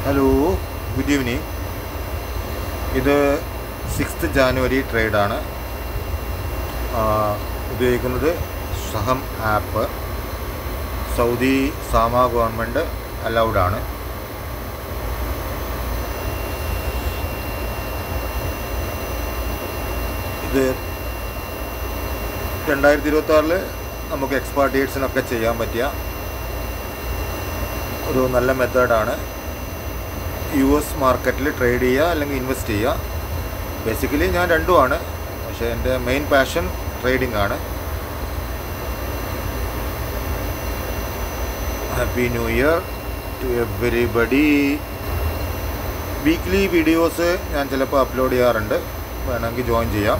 Hello, good evening. ഇത് 6th January ട്രേഡാണ്. ഉപയോഗിക്കുന്നത് സഹം ആപ്പ്. സൗദി സാമ ഗവൺമെൻറ് അലൗഡാണ്. ഇത് 2026 നമുക്ക് എക്സ്പാർട്ടിയേറ്റ്സിനൊക്കെ ചെയ്യാൻ പറ്റിയ ഒരു നല്ല മെത്തേഡാണ്. US മാർക്കറ്റിൽ ട്രേഡ് ചെയ്യുക അല്ലെങ്കിൽ ഇൻവെസ്റ്റ് ചെയ്യുക. ബേസിക്കലി ഞാൻ രണ്ടുമാണ്, പക്ഷേ എൻ്റെ മെയിൻ പാഷൻ ട്രേഡിംഗ് ആണ്. Happy new year to everybody. Weekly videos ഞാൻ ചിലപ്പോൾ അപ്ലോഡ് ചെയ്യാറുണ്ട്, വേണമെങ്കിൽ ജോയിൻ ചെയ്യാം.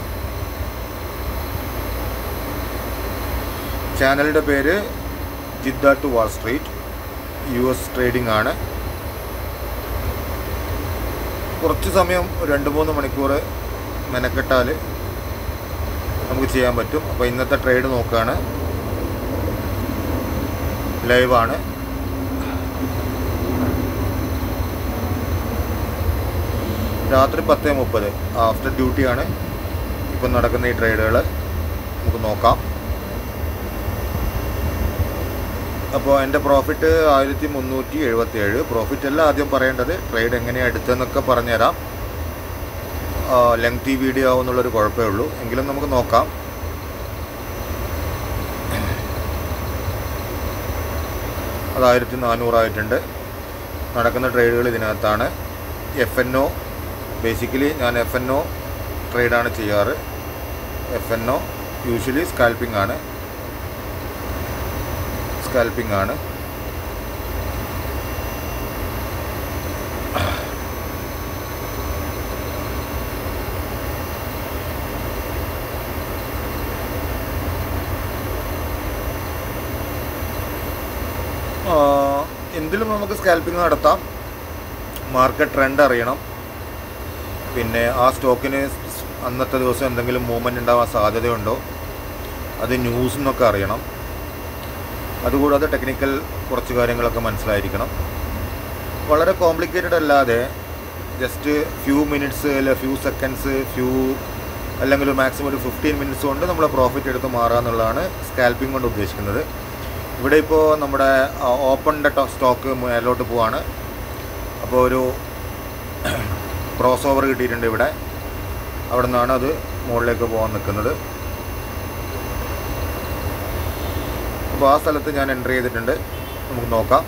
ചാനലിൻ്റെ പേര് Jeddah to Wall Street. US trading ആണ്. കുറച്ച് സമയം 2-3 മണിക്കൂർ മെനക്കെട്ടാൽ നമുക്ക് ചെയ്യാൻ പറ്റും. അപ്പോൾ ഇന്നത്തെ ട്രേഡ് നോക്കുകയാണ്. ലൈവാണ്. രാത്രി 10:30 ആഫ്റ്റർ ഡ്യൂട്ടിയാണ് ഇപ്പം നടക്കുന്ന ഈ ട്രേഡുകൾ. നമുക്ക് നോക്കാം. അപ്പോൾ എൻ്റെ പ്രോഫിറ്റ് 1377. പ്രോഫിറ്റ് അല്ല ആദ്യം പറയേണ്ടത്, ട്രേഡ് എങ്ങനെയാണ് എടുത്തതെന്നൊക്കെ പറഞ്ഞുതരാം. ലെങ്തി വീഡിയോ ആവുമെന്നുള്ളൊരു കുഴപ്പമേ ഉള്ളൂ. എങ്കിലും നമുക്ക് നോക്കാം. അത് 1400 ആയിട്ടുണ്ട്. നടക്കുന്ന ട്രേഡുകൾ ഇതിനകത്താണ്. FNO, ബേസിക്കലി ഞാൻ FNO ട്രേഡാണ് ചെയ്യാറ്. FNO യൂഷ്വലി സ്കാൽപ്പിംഗ് ആണ്. എന്തിലും നമുക്ക് സ്കാൽപ്പിംഗ് നടത്താം. മാർക്കറ്റ് ട്രെൻഡ് അറിയണം. പിന്നെ ആ സ്റ്റോക്കിന് അന്നത്തെ ദിവസം എന്തെങ്കിലും മൂവ്മെൻറ്റ് ഉണ്ടാവാൻ സാധ്യതയുണ്ടോ, അത് ന്യൂസിൽ നിന്നൊക്കെ അറിയണം. അതുകൂടാതെ ടെക്നിക്കൽ കുറച്ച് കാര്യങ്ങളൊക്കെ മനസ്സിലായിരിക്കണം. വളരെ കോംപ്ലിക്കേറ്റഡ് അല്ലാതെ ജസ്റ്റ് ഫ്യൂ മിനിറ്റ്സ് അല്ലെ ഫ്യൂ സെക്കൻഡ്സ് അല്ലെങ്കിൽ മാക്സിമം ഒരു 15 മിനിറ്റ്സ് കൊണ്ട് നമ്മൾ പ്രോഫിറ്റ് എടുത്ത് മാറുക എന്നുള്ളതാണ് സ്കാൽപ്പിംഗ് കൊണ്ട് ഉദ്ദേശിക്കുന്നത്. ഇവിടെ ഇപ്പോൾ നമ്മുടെ ഓപ്പണിൻ്റെ സ്റ്റോക്ക് മേലോട്ട് പോവാണ്. അപ്പോൾ ഒരു ക്രോസ് ഓവർ കിട്ടിയിട്ടുണ്ട് ഇവിടെ. അവിടെ നിന്നാണ് അത് മുകളിലേക്ക് പോകാൻ നിൽക്കുന്നത്. അപ്പോൾ ആ സ്ഥലത്ത് ഞാൻ എൻ്റർ ചെയ്തിട്ടുണ്ട്. നമുക്ക് നോക്കാം.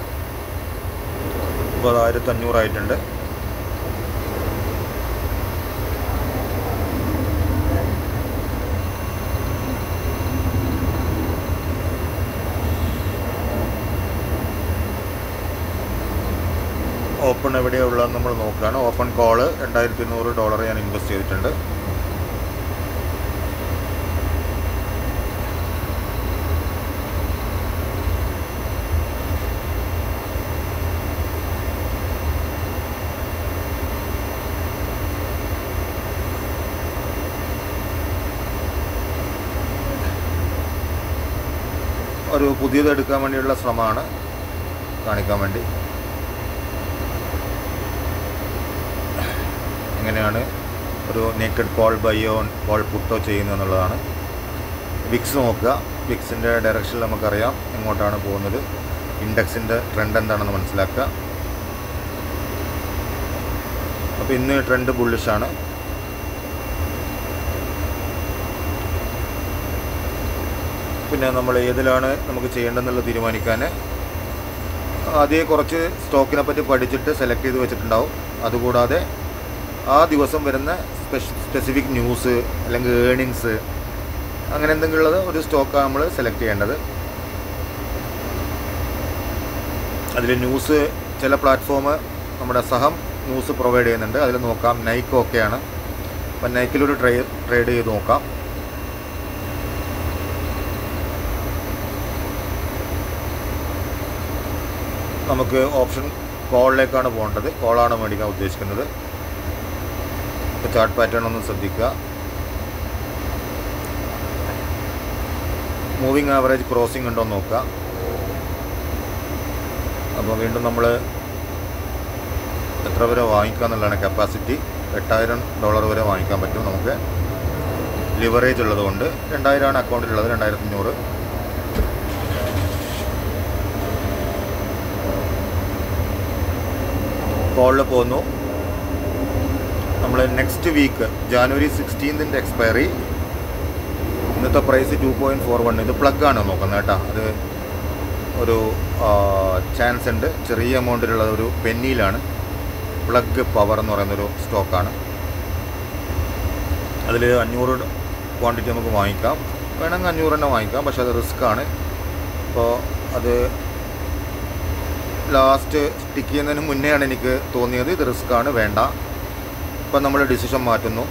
ഇപ്പോൾ 1500 ആയിട്ടുണ്ട്. ഓപ്പൺ എവിടെയുള്ളതെന്ന് നമ്മൾ നോക്കുകയാണ്. ഓപ്പൺ കോള് $2200 ഞാൻ ഇൻവെസ്റ്റ് ചെയ്തിട്ടുണ്ട്. ഒരു പുതിയത് എടുക്കാൻ വേണ്ടിയുള്ള ശ്രമമാണ് കാണിക്കാൻ വേണ്ടി. എങ്ങനെയാണ് ഒരു നേക്കഡ് കോൾ ബൈയോ കോൾ പുട്ടോ ചെയ്യുന്നത് എന്നുള്ളതാണ്. വിക്സ് നോക്കുക. വിക്സിൻ്റെ ഡയറക്ഷനിൽ നമുക്കറിയാം എങ്ങോട്ടാണ് പോകുന്നത്. ഇൻഡെക്സിൻ്റെ ട്രെൻഡ് എന്താണെന്ന് മനസ്സിലാക്കുക. അപ്പോൾ ഇന്ന് ട്രെൻഡ് ബുള്ളിഷാണ്. പിന്നെ നമ്മൾ ഏതിലാണ് നമുക്ക് ചെയ്യേണ്ടതെന്നുള്ളത് തീരുമാനിക്കാൻ ആദ്യം കുറച്ച് സ്റ്റോക്കിനെ പറ്റി പഠിച്ചിട്ട് സെലക്ട് ചെയ്ത് വെച്ചിട്ടുണ്ടാവും. അതുകൂടാതെ ആ ദിവസം വരുന്ന സ്പെസിഫിക് ന്യൂസ് അല്ലെങ്കിൽ ഏണിങ്സ് അങ്ങനെ എന്തെങ്കിലും ഉള്ളത് ഒരു സ്റ്റോക്കാണ് നമ്മൾ സെലക്ട് ചെയ്യേണ്ടത്. അതിൽ ന്യൂസ് ചില പ്ലാറ്റ്ഫോം നമ്മുടെ സഹം ന്യൂസ് പ്രൊവൈഡ് ചെയ്യുന്നുണ്ട്. അതിൽ നോക്കാം. നൈക്ക് ഓക്കെയാണ്. അപ്പം നൈക്കിലൊരു ട്രേഡ് ചെയ്ത് നോക്കാം. നമുക്ക് ഓപ്ഷൻ കോളിലേക്കാണ് പോകേണ്ടത്. കോളാണ് മേടിക്കാൻ ഉദ്ദേശിക്കുന്നത്. ഇപ്പോൾ ചാർട്ട് പാറ്റേൺ ഒന്ന് ശ്രദ്ധിക്കുക. മൂവിങ് ആവറേജ് ക്രോസിംഗ് ഉണ്ടോ എന്ന് നോക്കുക. അപ്പോൾ വീണ്ടും നമ്മൾ എത്ര വരെ വാങ്ങിക്കുക എന്നുള്ളതാണ് കപ്പാസിറ്റി. $8000 വരെ വാങ്ങിക്കാൻ പറ്റും നമുക്ക്. ലിവറേജ് ഉള്ളതുകൊണ്ട് 2000 അക്കൗണ്ടിലുള്ളത്, 2500. കോളിൽ പോന്നു. നമ്മൾ നെക്സ്റ്റ് വീക്ക് ജാനുവരി 16 എക്സ്പയറി. ഇന്നത്തെ പ്രൈസ് 2.41. ഇത് പ്ലഗാണ് നോക്കുന്നത് കേട്ടോ. അത് ഒരു ചാൻസ് ഉണ്ട്, ചെറിയ എമൗണ്ടിലുള്ള ഒരു പെന്നിയിലാണ്. പ്ലഗ് പവർ എന്ന് പറയുന്നൊരു സ്റ്റോക്കാണ്. അതിൽ 500 ക്വാണ്ടിറ്റി നമുക്ക് വാങ്ങിക്കാം. വേണമെങ്കിൽ 500 തന്നെ വാങ്ങിക്കാം, പക്ഷേ അത് റിസ്ക്കാണ്. അപ്പോൾ അത് ലാസ്റ്റ് സ്റ്റിക്ക് ചെയ്യുന്നതിന് മുന്നെയാണ് എനിക്ക് തോന്നിയത് ഇത് റിസ്ക്കാണ്, വേണ്ട. ഇപ്പം നമ്മൾ ഡിസിഷൻ മാറ്റുന്നു.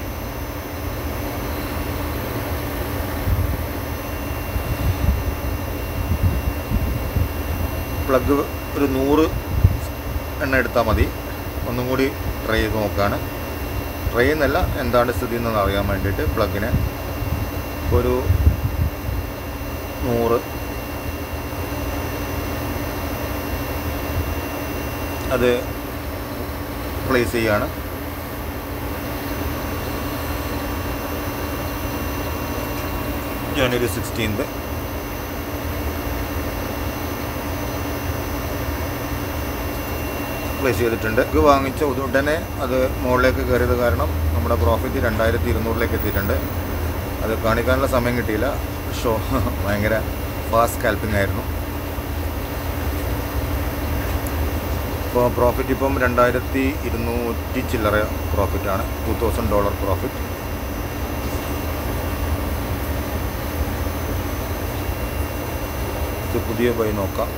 പ്ലഗ് ഒരു 100 എണ്ണ എടുത്താൽ മതി. ഒന്നും കൂടി ട്രൈ ചെയ്ത് നോക്കുകയാണ്. ട്രൈ ചെയ്യുന്നല്ല, എന്താണ് സ്ഥിതി എന്നൊന്ന് അറിയാൻ വേണ്ടിയിട്ട്. പ്ലഗിന് ഒരു 100 അത് പ്ലേസ് ചെയ്യാണ്. ജനുവരി 16 പ്ലേസ് ചെയ്തിട്ടുണ്ട്. ഇത് വാങ്ങിച്ച ഉടനെ അത് മുകളിലേക്ക് കയറിയത് കാരണം നമ്മുടെ പ്രോഫിറ്റ് 2200 എത്തിയിട്ടുണ്ട്. അത് കാണിക്കാനുള്ള സമയം കിട്ടിയില്ല. ഷോ ഭയങ്കര ഫാസ്റ്റ് സ്കാൽപ്പിംഗ് ആയിരുന്നു. ഇപ്പോൾ പ്രോഫിറ്റ് ഇപ്പം 2200 ചില്ലറ പ്രോഫിറ്റാണ്. $2000 പ്രോഫിറ്റ്. ഇത് പുതിയ ബൈ നോക്കാം.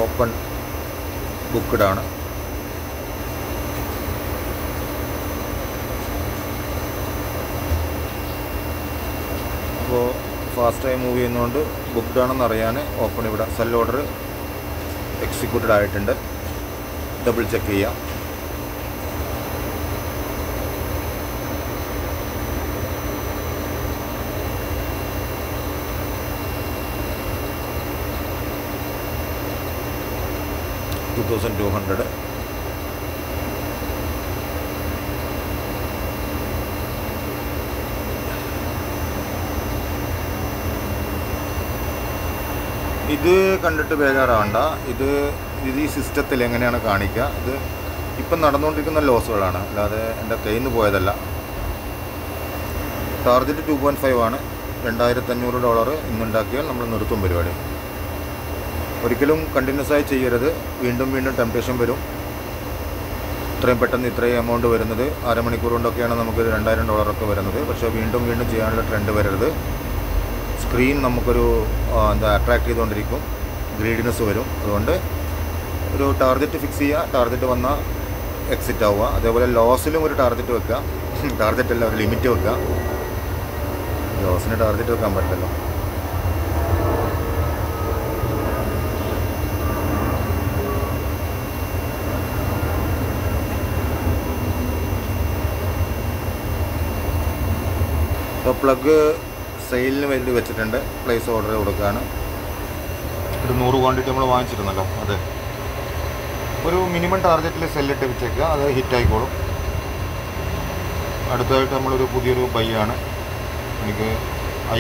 ഓപ്പൺ ബുക്ക്ഡ് ആണ്. അപ്പോൾ ഫാസ്റ്റായി മൂവ് ചെയ്യുന്നതുകൊണ്ട് ബുക്ക്ഡ് ആണെന്ന് അറിയാൻ ഓപ്പൺ ഇവിടെ സെൽ ഓർഡർ എക്സിക്യൂട്ടഡ് ആയിട്ടുണ്ട്. ഡബിൾ ചെക്ക് ചെയ്യാം. $2200. ഇത് കണ്ടിട്ട് ബേജാറാവണ്ട. ഇത് ഈ സിസ്റ്റത്തിൽ എങ്ങനെയാണ് കാണിക്കുക. ഇത് ഇപ്പം നടന്നുകൊണ്ടിരിക്കുന്ന ലോസുകളാണ്, അല്ലാതെ എൻ്റെ കയ്യിൽ നിന്ന് പോയതല്ല. ടാർഗറ്റ് 2.5 ആണ്. $2500 ഇന്നുണ്ടാക്കിയാൽ നമ്മൾ നിർത്തും പരിപാടി. ഒരിക്കലും കണ്ടിന്യൂസ് ആയി ചെയ്യരുത്. വീണ്ടും വീണ്ടും ടെംപ്റ്റേഷൻ വരും. ഇത്രയും പെട്ടെന്ന് ഇത്രയും എമൗണ്ട് വരുന്നത് അരമണിക്കൂർ കൊണ്ടൊക്കെയാണ് നമുക്ക് $2000 വരുന്നത്. പക്ഷേ വീണ്ടും വീണ്ടും ചെയ്യാനുള്ള ട്രെൻഡ് വരരുത്. സ്ക്രീൻ നമുക്കൊരു അട്രാക്ട് ചെയ്തുകൊണ്ടിരിക്കും, ഗ്രീഡിനെസ് വരും. അതുകൊണ്ട് ഒരു ടാർഗറ്റ് ഫിക്സ് ചെയ്യുക. ടാർഗറ്റ് വന്നാൽ എക്സിറ്റ് ആവുക. അതേപോലെ ലോസിലും ഒരു ടാർഗറ്റ് വെക്കുക. ടാർഗറ്റ് അല്ല, ഒരു ലിമിറ്റ് വെക്കുക. ലോസിന് ടാർഗറ്റ് വെക്കാൻ പറ്റില്ലല്ലോ. അപ്പോൾ പ്ലഗ് സെയിലിന് വേണ്ടി വെച്ചിട്ടുണ്ട്. പ്ലേസ് ഓർഡർ കൊടുക്കുകയാണ്. ഒരു 100 ക്വാണ്ടിറ്റി നമ്മൾ വാങ്ങിച്ചിരുന്നല്ലോ, അത് ഒരു മിനിമം ടാർഗറ്റിൽ സെല്ലിട്ട് വെച്ചേക്കുക. അത് ഹിറ്റായിക്കോളും. അടുത്തതായിട്ട് നമ്മളൊരു പുതിയൊരു ബൈ ആണ്. എനിക്ക്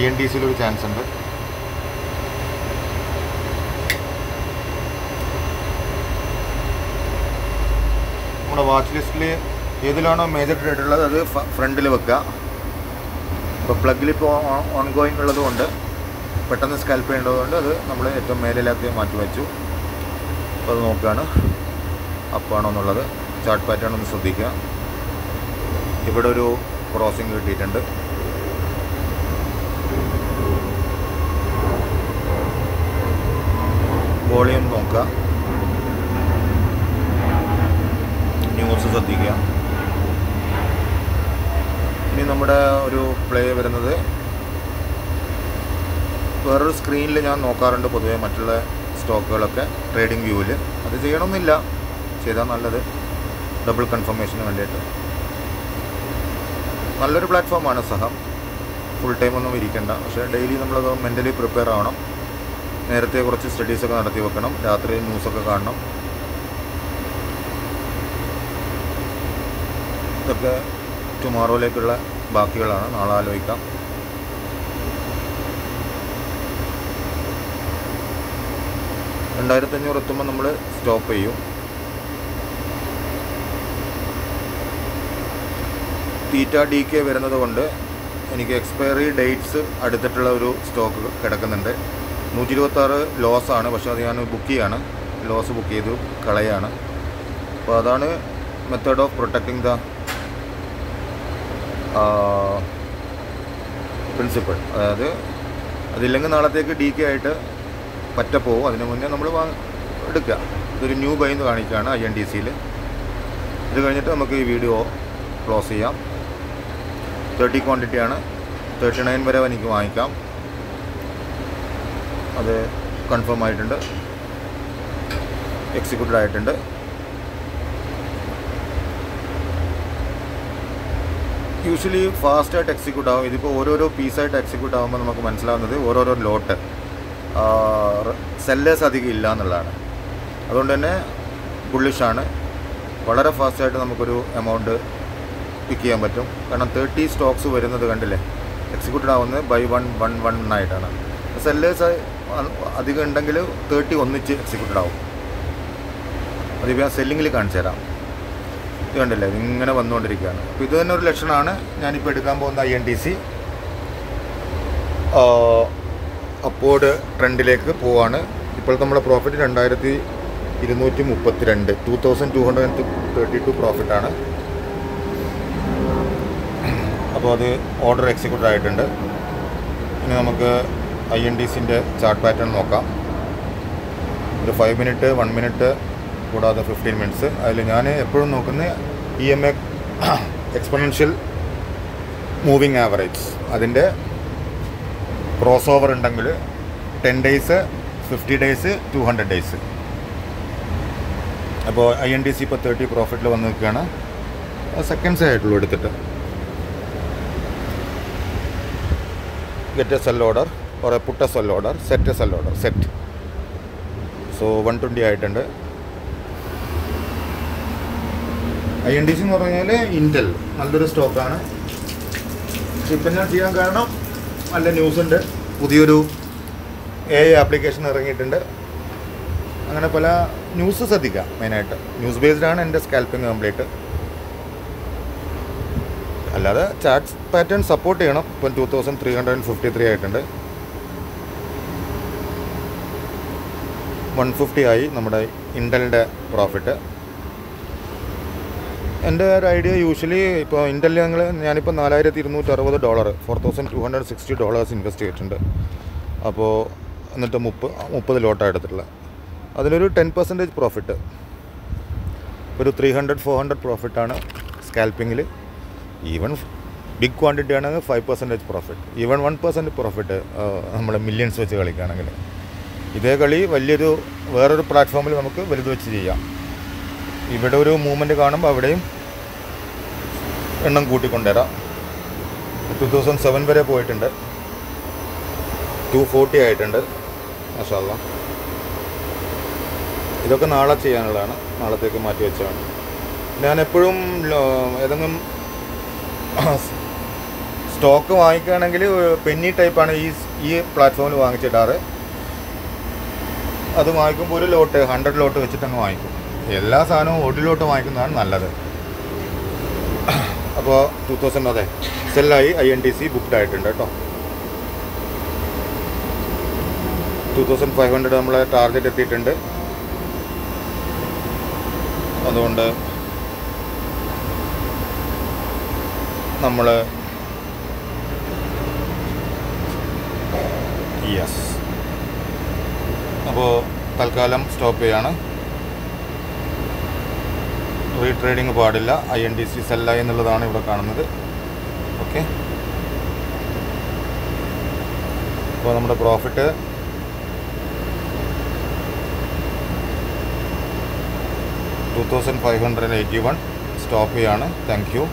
INDCയിലൊരു ചാൻസ് ഉണ്ട്. നമ്മുടെ വാച്ച് ലിസ്റ്റിൽ ഏതിലാണോ മേജർ ട്രേഡ് ഉള്ളത് അത് ഫ്രണ്ടിൽ വെക്കുക. ഇപ്പോൾ പ്ലഗിലിപ്പോൾ ഓൺഗോയിങ് ഉള്ളതുകൊണ്ട് പെട്ടെന്ന് സ്കാൽപ്പ് ചെയ്യേണ്ടതുകൊണ്ട് അത് നമ്മൾ ഏറ്റവും മേലിലേക്ക് മാറ്റി വെച്ചു. അപ്പോൾ അത് നോക്കുകയാണ് അപ്പാണോ എന്നുള്ളത്. ചാർട്ട് പാറ്റേൺ ഒന്ന് ശ്രദ്ധിക്കുക. ഇവിടെ ഒരു ക്രോസിങ് കിട്ടിയിട്ടുണ്ട്. വോളിയം നോക്കുക. ന്യൂസ് ശ്രദ്ധിക്കുക. ഇനി നമ്മുടെ ഒരു പ്ലേ വരുന്നത് വേറൊരു സ്ക്രീനിൽ ഞാൻ നോക്കാറുണ്ട് പൊതുവേ മറ്റുള്ള സ്റ്റോക്കുകളൊക്കെ ട്രേഡിംഗ് വ്യൂവിൽ. അത് ചെയ്യണമെന്നില്ല, ചെയ്താൽ നല്ലത്. ഡബിൾ കൺഫർമേഷന് വേണ്ടിയിട്ട് നല്ലൊരു പ്ലാറ്റ്ഫോമാണ് സഹം. ഫുൾ ടൈം ഒന്നും ഇരിക്കണ്ട. പക്ഷേ ഡെയിലി നമ്മളത് മെൻ്റലി പ്രിപ്പയർ ആവണം. നേരത്തെ കുറച്ച് സ്റ്റഡീസൊക്കെ നടത്തി വെക്കണം. രാത്രി ന്യൂസൊക്കെ കാണണം. ഇതൊക്കെ ടുമോറോയിലേക്കുള്ള ബാക്കികളാണ്. നാളെ ആലോചിക്കാം. $2500 എത്തുമ്പോൾ നമ്മൾ സ്റ്റോപ്പ് ചെയ്യും. തീറ്റ DK വരുന്നത് കൊണ്ട് എനിക്ക് എക്സ്പയറി ഡേറ്റ്സ് അടുത്തിട്ടുള്ള ഒരു സ്റ്റോക്ക് കിടക്കുന്നുണ്ട്. 126 ലോസാണ്. പക്ഷേ അത് ഞാൻ ബുക്ക് ചെയ്യാണ്. ലോസ് ബുക്ക് ചെയ്തു കളയാണ്. അപ്പോൾ അതാണ് method of protecting the principle. അതായത് അതില്ലെങ്കിൽ നാളത്തേക്ക് DK ആയിട്ട് പറ്റപ്പോവും. അതിന് മുന്നേ നമ്മൾ എടുക്കുക. ഇതൊരു ന്യൂ ബൈ എന്ന് കാണിക്കുകയാണ് INTCയിൽ. ഇത് കഴിഞ്ഞിട്ട് നമുക്ക് ഈ വീഡിയോ ക്ലോസ് ചെയ്യാം. 30 ക്വാണ്ടിറ്റിയാണ്. 39 വരെ എനിക്ക് വാങ്ങിക്കാം. അത് കൺഫേം ആയിട്ടുണ്ട്, എക്സിക്യൂട്ടഡ് ആയിട്ടുണ്ട്. യൂഷ്വലി ഫാസ്റ്റായിട്ട് എക്സിക്യൂട്ട് ആകും. ഇതിപ്പോൾ ഓരോരോ പീസായിട്ട് എക്സിക്യൂട്ട് ആകുമ്പോൾ നമുക്ക് മനസ്സിലാവുന്നത് ഓരോരോ ലോട്ട് സെല്ലേഴ്സ് അധികം ഇല്ല എന്നുള്ളതാണ്. അതുകൊണ്ട് തന്നെ ബുള്ളിഷാണ്. വളരെ ഫാസ്റ്റായിട്ട് നമുക്കൊരു എമൗണ്ട് പിക്ക് ചെയ്യാൻ പറ്റും. കാരണം 30 സ്റ്റോക്സ് വരുന്നത് കണ്ടില്ലേ, എക്സിക്യൂട്ടഡ് ആവുന്നത് ബൈ 1 ആയിട്ടാണ്. സെല്ലേഴ്സ് അധികം ഉണ്ടെങ്കിൽ 30 ഒന്നിച്ച് എക്സിക്യൂട്ടഡ് ആവും. അതിപ്പോൾ ഞാൻ സെല്ലിങ്ങിൽ കാണിച്ചു തരാം. ഇത് കണ്ടില്ലേ, ഇങ്ങനെ വന്നുകൊണ്ടിരിക്കുകയാണ്. അപ്പോൾ ഇത് തന്നെ ഒരു ലക്ഷണമാണ്. ഞാനിപ്പോൾ എടുക്കാൻ പോകുന്ന INTC അപ്വേർഡ് ട്രെൻഡിലേക്ക് പോവാണ്. ഇപ്പോഴത്തെ നമ്മുടെ പ്രോഫിറ്റ് 2232, 2232 പ്രോഫിറ്റാണ്. അപ്പോൾ അത് ഓർഡർ എക്സിക്യൂട്ടഡ് ആയിട്ടുണ്ട്. ഇനി നമുക്ക് INTCൻ്റെ ചാർട്ട് പാറ്റേൺ നോക്കാം. ഒരു 5 മിനിറ്റ്, 1 മിനിറ്റ് കൂടാതെ 15 മിനിറ്റ്സ്. അതിൽ ഞാൻ എപ്പോഴും നോക്കുന്ന EMA എക്സ്പൊണൻഷ്യൽ മൂവിങ് ആവറേജ്. അതിൻ്റെ ക്രോസ് ഓവർ ഉണ്ടെങ്കിൽ 10 ഡേയ്സ്, 50 ഡേയ്സ്, 200 ഡേയ്സ്. അപ്പോൾ INTC ഇപ്പോൾ 30 പ്രോഫിറ്റിൽ വന്ന് നിൽക്കുകയാണ്. സെക്കൻഡ്സേ ആയിട്ടുള്ളൂ എടുത്തിട്ട്. Get a sell order or a put a sell order, set a sell order, set. So 120 ആയിട്ടുണ്ട്. INTC എന്ന് പറഞ്ഞാൽ ഇൻറ്റൽ നല്ലൊരു സ്റ്റോക്കാണ്. ഇപ്പം ഞാൻ ചെയ്യാൻ കാരണം നല്ല ന്യൂസ് ഉണ്ട്. പുതിയൊരു AI ആപ്ലിക്കേഷൻ ഇറങ്ങിയിട്ടുണ്ട്. അങ്ങനെ പല ന്യൂസ് ശ്രദ്ധിക്കാം. മെയിനായിട്ട് ന്യൂസ് ബേസ്ഡാണ് എൻ്റെ സ്കാൽപ്പിംഗ് കംപ്ലീറ്റ്. അല്ലാതെ ചാർട്ട് പാറ്റേൺ സപ്പോർട്ട് ചെയ്യണം. ഇപ്പം 2353 ആയിട്ടുണ്ട്. 150 ആയി നമ്മുടെ ഇൻറ്റലിൻ്റെ പ്രോഫിറ്റ്. എൻ്റെ ഒരു ഐഡിയ യൂഷ്വലി ഇപ്പോൾ ഇൻറ്റലിൽ ഞാനിപ്പോൾ $4260, $4260 ഇൻവെസ്റ്റ് ചെയ്തിട്ടുണ്ട്. അപ്പോൾ എന്നിട്ട് 30 ലോട്ടാണ് എടുത്തിട്ടുള്ളത്. അതിലൊരു 10% പ്രോഫിറ്റ്, ഒരു 300-400 പ്രോഫിറ്റാണ് സ്കാൽപ്പിങ്ങിൽ. ഈവൻ ബിഗ് ക്വാണ്ടിറ്റി ആണെങ്കിൽ 5% പ്രോഫിറ്റ്, ഈവൻ 1% പ്രോഫിറ്റ് നമ്മൾ മില്യൺസ് വെച്ച് കളിക്കുകയാണെങ്കിൽ. ഇതേ കളി വേറൊരു പ്ലാറ്റ്ഫോമിൽ നമുക്ക് വലുത് വെച്ച് ചെയ്യാം. ഇവിടെ ഒരു മൂവ്മെൻറ്റ് കാണുമ്പോൾ അവിടെയും എണ്ണം കൂട്ടിക്കൊണ്ടുവരാം. 2007 വരെ പോയിട്ടുണ്ട്. 240 ആയിട്ടുണ്ട്. മാഷാ അല്ലാഹ്. ഇതൊക്കെ നാളെ ചെയ്യാനുള്ളതാണ്. നാളത്തേക്ക് മാറ്റി വെച്ചതാണ്. ഞാൻ എപ്പോഴും ഏതെങ്കിലും സ്റ്റോക്ക് വാങ്ങിക്കുകയാണെങ്കിൽ പെന്നി ടൈപ്പാണ് ഈ പ്ലാറ്റ്ഫോമിൽ വാങ്ങിച്ചിടാറ്. അത് വാങ്ങിക്കുമ്പോൾ ഒരു ലോട്ട് 100 ലോട്ട് വെച്ചിട്ടങ്ങ് വാങ്ങിക്കും. എല്ലാ സാധനവും ഒരു ലോട്ട് വാങ്ങിക്കുന്നതാണ് നല്ലത്. അപ്പോൾ 2000 അതെ സെല്ലായി. INTC ബുക്ക്ഡ് ആയിട്ടുണ്ട് കേട്ടോ. 2500 നമ്മളെ ടാർഗറ്റ് എത്തിയിട്ടുണ്ട്. അതുകൊണ്ട് നമ്മൾ യെസ്, അപ്പോൾ തൽക്കാലം സ്റ്റോപ്പ് ചെയ്യാണ്. റീട്രേഡിങ് പാടില്ല. INTC സെല്ലായി എന്നുള്ളതാണ് ഇവിടെ കാണുന്നത്. ഓക്കെ, അപ്പോൾ നമ്മുടെ പ്രോഫിറ്റ് 2581 സ്റ്റോപ്പ് ചെയ്യാണ്. Thank you.